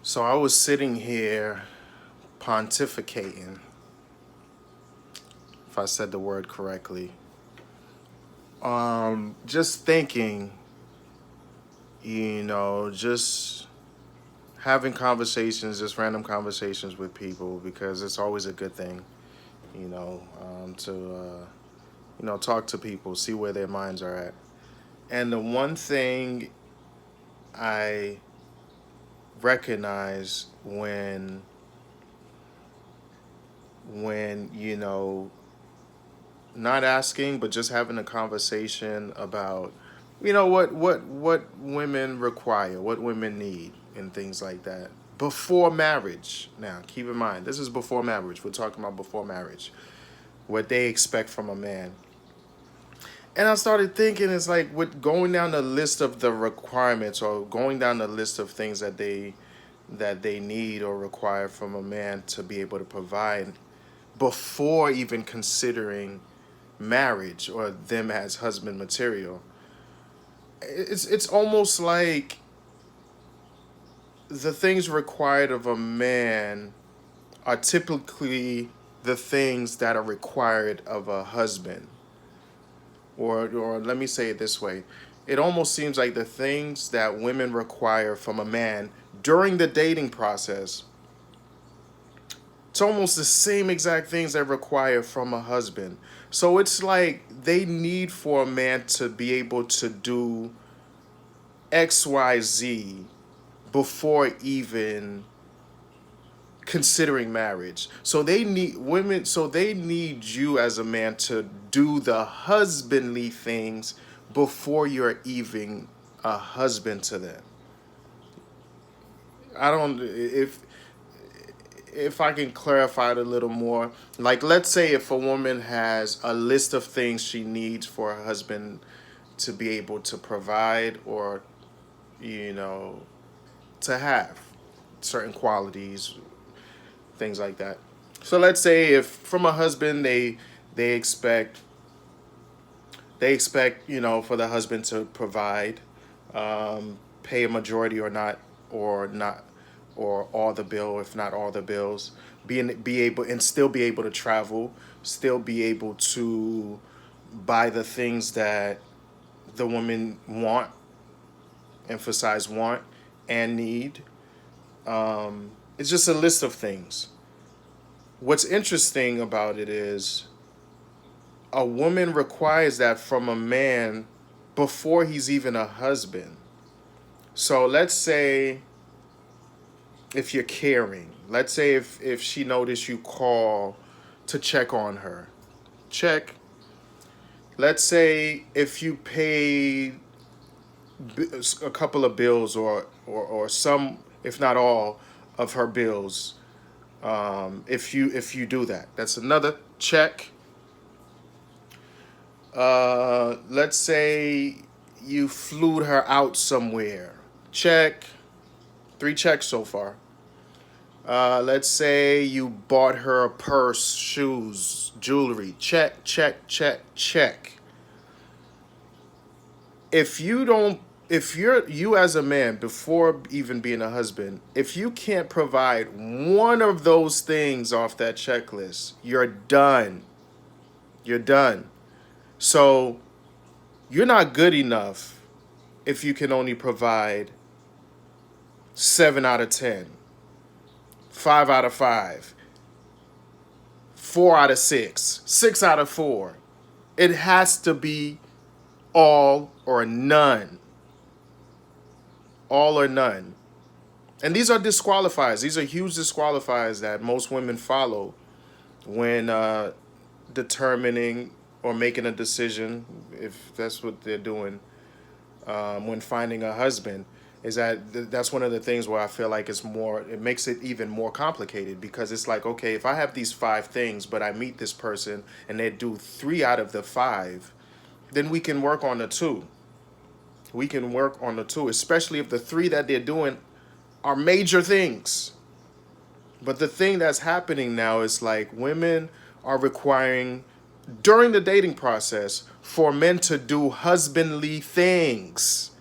So I was sitting here pontificating, if I said the word correctly. Just thinking, just having conversations, just random conversations with people, because it's always a good thing, to talk to people, see where their minds are at. And the one thing I recognize when not asking but just having a conversation about what women require, what women need, and things like that before marriage. Now keep in mind, this is before marriage. We're talking about before marriage, what they expect from a man. And I started thinking, it's like with going down the list of the requirements, or going down the list of things that they need or require from a man to be able to provide before even considering marriage or them as husband material. It's almost like the things required of a man are typically the things that are required of a husband. Or let me say it this way. It almost seems like the things that women require from a man during the dating process, it's almost the same exact things they require from a husband. So it's like they need for a man to be able to do XYZ before even considering marriage. So they need women, so they need you as a man to do the husbandly things before you're even a husband to them. I don't if I can clarify it a little more. Like, let's say if a woman has a list of things she needs for her husband to be able to provide, or you know to have certain qualities, things like that. So let's say if from a husband they expect for the husband to provide, pay a majority or not, or all the bill, if not all the bills, be able and still be able to travel, still be able to buy the things that the woman want, emphasize want and need. It's just a list of things. What's interesting about it is a woman requires that from a man before he's even a husband. So let's say if you're caring, let's say if she noticed you call to check on her, check. Let's say if you pay a couple of bills, or some, if not all, of her bills. If you do that, that's another check. Let's say you flew her out somewhere. Check. Three checks so far. Let's say you bought her a purse, shoes, jewelry. Check, check, check, check. If you don't, if you as a man, before even being a husband, if you can't provide one of those things off that checklist, you're done. You're done. So you're not good enough if you can only provide 7 out of 10, 5 out of 5, 4 out of 6, 6 out of 4. It has to be all or none. All or none. And these are disqualifiers. These are huge disqualifiers that most women follow when determining or making a decision, if that's what they're doing, when finding a husband. Is that that's one of the things where I feel like it makes it even more complicated, because it's like, okay, if I have these 5 things, but I meet this person and they do 3 out of the 5, then we can work on the two. We can work on the two, especially if the 3 that they're doing are major things. But the thing that's happening now is like women are requiring during the dating process for men to do husbandly things.